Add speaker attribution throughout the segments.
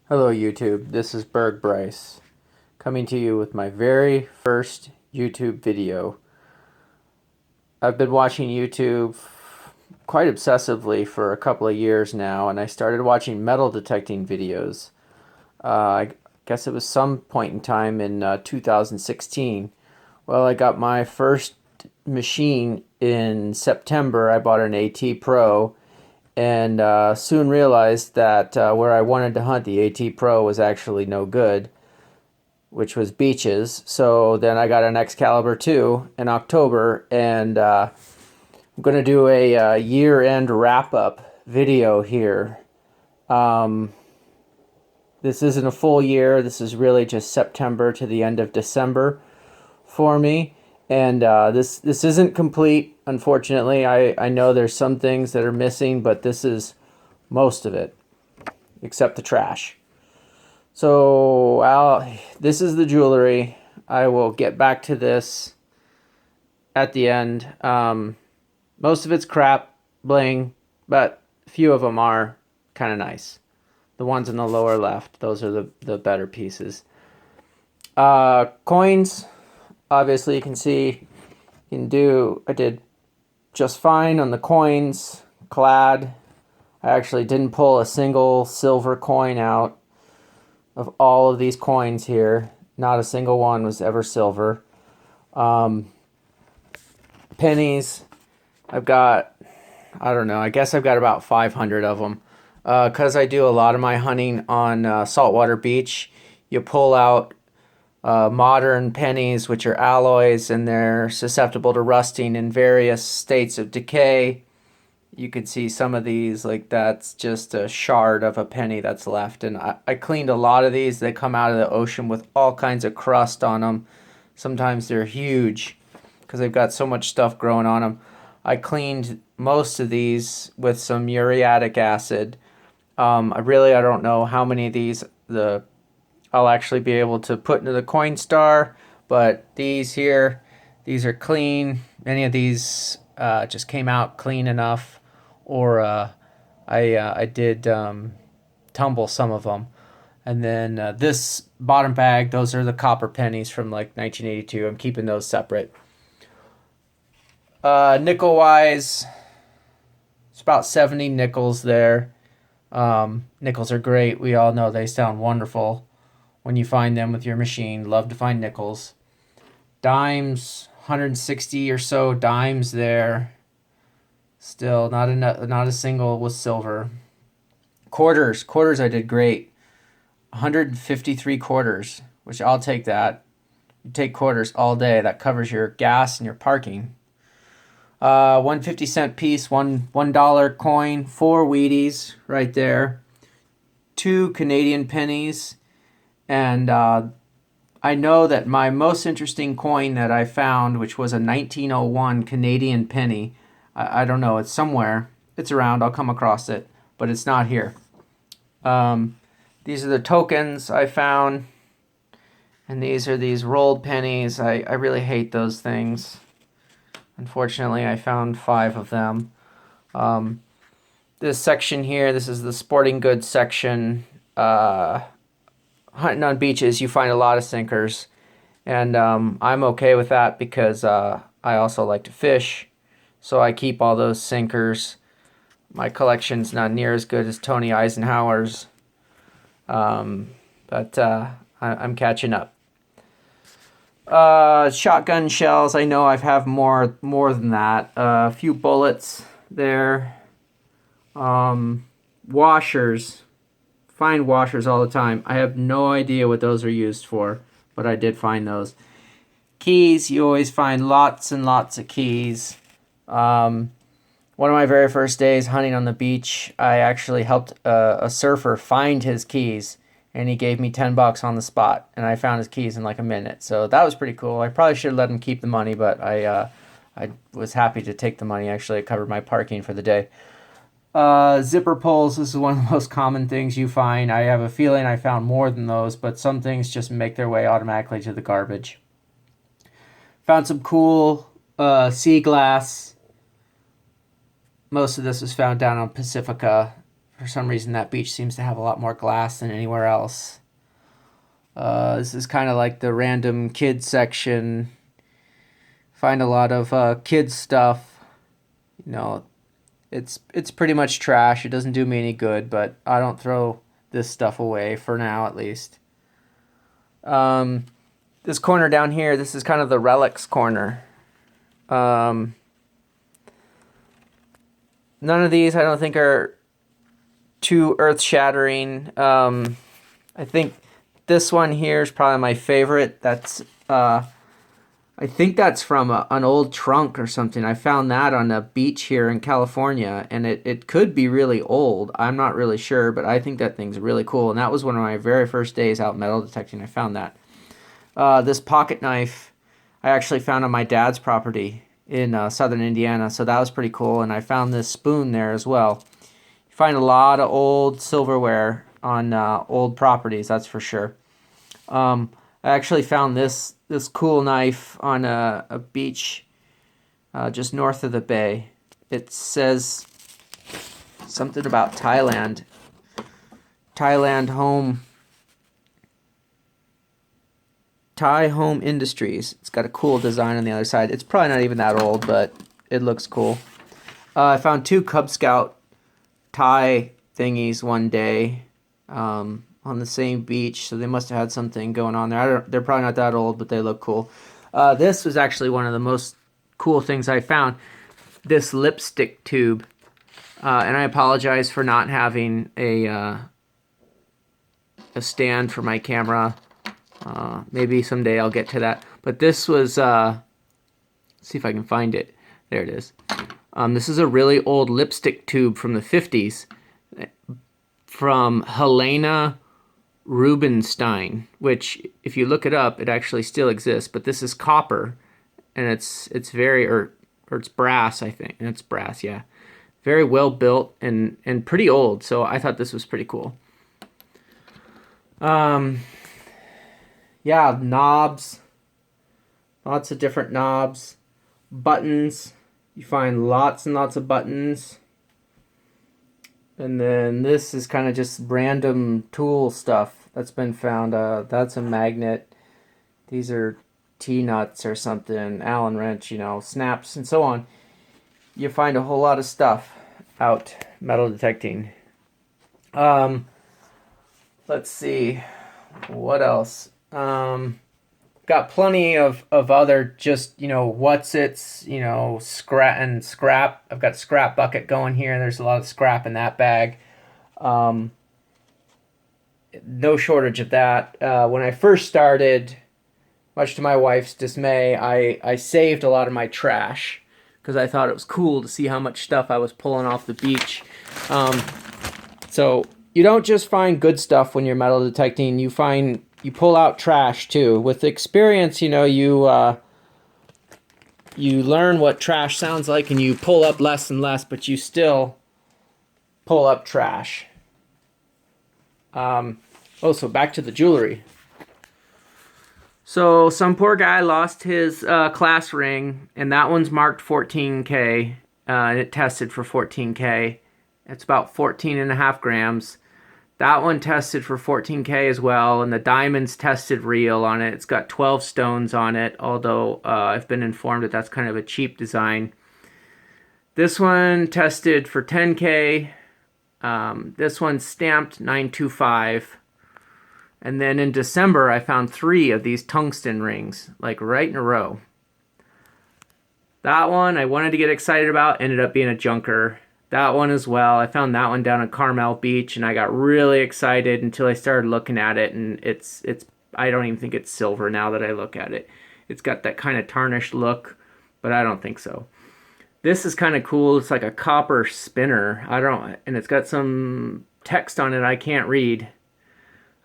Speaker 1: Hello YouTube, this is Berg Bryce, coming to you with my very first YouTube video. I've been watching YouTube quite obsessively for a couple of years now, and I started watching metal detecting videos. I guess it was some point in time in 2016. Well, I got my first machine in September. I bought an AT Pro, and soon realized that where I wanted to hunt, the AT Pro was actually no good, which was beaches. So then I got an Excalibur 2 in October, and I'm going to do a year-end wrap-up video here. Um, this isn't a full year. This is really just September to the end of December for me. And this isn't complete, unfortunately. I know there's some things that are missing, but this is most of it, except the trash. So this is the jewelry. I will get back to this at the end. Most of it's crap, bling, but a few of them are kind of nice. The ones in the lower left, those are the better pieces. Coins, obviously you can see, I did just fine on the coins. Clad, I actually didn't pull a single silver coin out of all of these coins here. Not a single one was ever silver. Pennies, I've got, I don't know, I guess I've got about 500 of them. Because I do a lot of my hunting on saltwater beach, you pull out modern pennies, which are alloys, and they're susceptible to rusting in various states of decay. You could see some of these, like that's just a shard of a penny that's left. And I cleaned a lot of these. They come out of the ocean with all kinds of crust on them. Sometimes they're huge because they've got so much stuff growing on them. I cleaned most of these with some muriatic acid. I don't know how many of these I'll actually be able to put into the Coinstar, but these here, these are clean. Many of these just came out clean enough, or I did tumble some of them. And then this bottom bag, those are the copper pennies from like 1982. I'm keeping those separate. Nickel wise, it's about 70 nickels there. Nickels are great. We all know they sound wonderful when you find them with your machine. Love to find nickels. Dimes, 160 or so dimes there. Still not a single was silver. Quarters I did great. 153 quarters, which I'll take that. You take quarters all day. That covers your gas and your parking. 1 50-cent piece, $1 coin, 4 Wheaties right there, 2 Canadian pennies, and I know that my most interesting coin that I found, which was a 1901 Canadian penny, I don't know, it's somewhere, it's around, I'll come across it, but it's not here. These are the tokens I found, and these are these rolled pennies. I really hate those things. Unfortunately, I found 5 of them. This section here, this is the sporting goods section. Hunting on beaches, you find a lot of sinkers. And I'm okay with that because I also like to fish. So I keep all those sinkers. My collection's not near as good as Tony Eisenhower's. But I'm catching up. Shotgun shells, I know I have more than that. A few bullets there. Washers. Find washers all the time. I have no idea what those are used for, but I did find those. Keys, you always find lots and lots of keys. One of my very first days hunting on the beach, I actually helped a surfer find his keys. And he gave me $10 on the spot, and I found his keys in like a minute. So that was pretty cool. I probably should have let him keep the money, but I was happy to take the money. Actually, it covered my parking for the day. Zipper pulls, this is one of the most common things you find. I have a feeling I found more than those, but some things just make their way automatically to the garbage. Found some cool sea glass. Most of this was found down on Pacifica For some reason, that beach seems to have a lot more glass than anywhere else. This is kind of like the random kids section. Find a lot of kids stuff. You know, it's pretty much trash. It doesn't do me any good, but I don't throw this stuff away for now, at least. This corner down here, this is kind of the relics corner. None of these I don't think are too earth-shattering. I think this one here is probably my favorite. That's I think that's from an old trunk or something. I found that on a beach here in California, and it could be really old. I'm not really sure, but I think that thing's really cool. And that was one of my very first days out metal detecting. I found that. This pocket knife I actually found on my dad's property in southern Indiana, so that was pretty cool. And I found this spoon there as well. You find a lot of old silverware on old properties, that's for sure. I actually found this cool knife on a beach just north of the bay. It says something about Thailand. Thai Home Industries. It's got a cool design on the other side. It's probably not even that old, but it looks cool. I found 2 Cub Scout Thai thingies one day on the same beach, so they must have had something going on there. They're probably not that old, but they look cool. This was actually one of the most cool things I found. This lipstick tube, and I apologize for not having a stand for my camera. Maybe someday I'll get to that. But this was, let's see if I can find it. There it is. This is a really old lipstick tube from the 50s from Helena Rubinstein, which if you look it up, it actually still exists. But this is copper, and it's very, or it's brass, I think. And it's brass, yeah. Very well built and pretty old. So I thought this was pretty cool. Yeah, knobs. Lots of different knobs. Buttons. You find lots and lots of buttons. And then this is kind of just random tool stuff that's been found. That's a magnet. These are T-nuts or something. Allen wrench, you know, snaps and so on. You find a whole lot of stuff out metal detecting. Let's see. What else? Got plenty of other just, you know, what's-its, you know, scrap. I've got scrap bucket going here. There's a lot of scrap in that bag. No shortage of that. When I first started, much to my wife's dismay, I saved a lot of my trash because I thought it was cool to see how much stuff I was pulling off the beach. So you don't just find good stuff when you're metal detecting. You pull out trash too. With experience, you know, you learn what trash sounds like, and you pull up less and less, but you still pull up trash. So back to the jewelry. So some poor guy lost his class ring, and that one's marked 14K, and it tested for 14K. It's about 14.5 grams. That one tested for 14K as well, and the diamonds tested real on it. It's got 12 stones on it, although I've been informed that that's kind of a cheap design. This one tested for 10K. This one's stamped 925. And then in December, I found 3 of these tungsten rings, like right in a row. That one I wanted to get excited about, ended up being a junker. That one as well. I found that one down at Carmel Beach, and I got really excited until I started looking at it, and it's I don't even think it's silver now that I look at it. It's got that kind of tarnished look, but I don't think so. This is kind of cool. It's like a copper spinner. And it's got some text on it I can't read.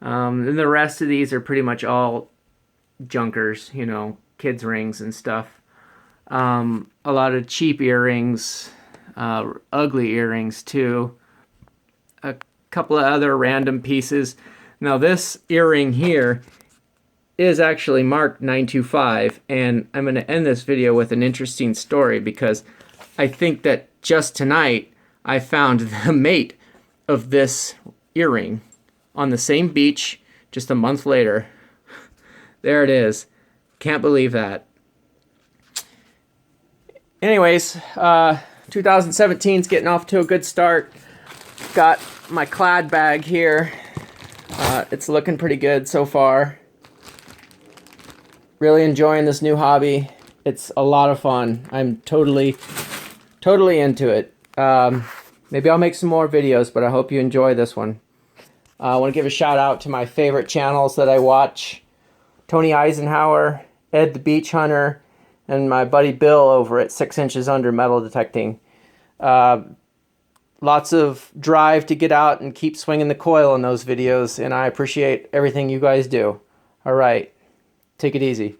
Speaker 1: And the rest of these are pretty much all junkers, you know, kids' rings and stuff. A lot of cheap earrings. Ugly earrings too. A couple of other random pieces. Now this earring here is actually marked 925, and I'm going to end this video with an interesting story because I think that just tonight I found the mate of this earring on the same beach just a month later. There it is. Can't believe that. Anyways, 2017 is getting off to a good start. Got my clad bag here. It's looking pretty good so far. Really enjoying this new hobby. It's a lot of fun. I'm totally into it. Maybe I'll make some more videos, but I hope you enjoy this one. I want to give a shout out to my favorite channels that I watch. Tony Eisenhower, Ed the Beach Hunter, and my buddy Bill over at 6 Inches Under Metal Detecting. Lots of drive to get out and keep swinging the coil in those videos, and I appreciate everything you guys do. All right, take it easy.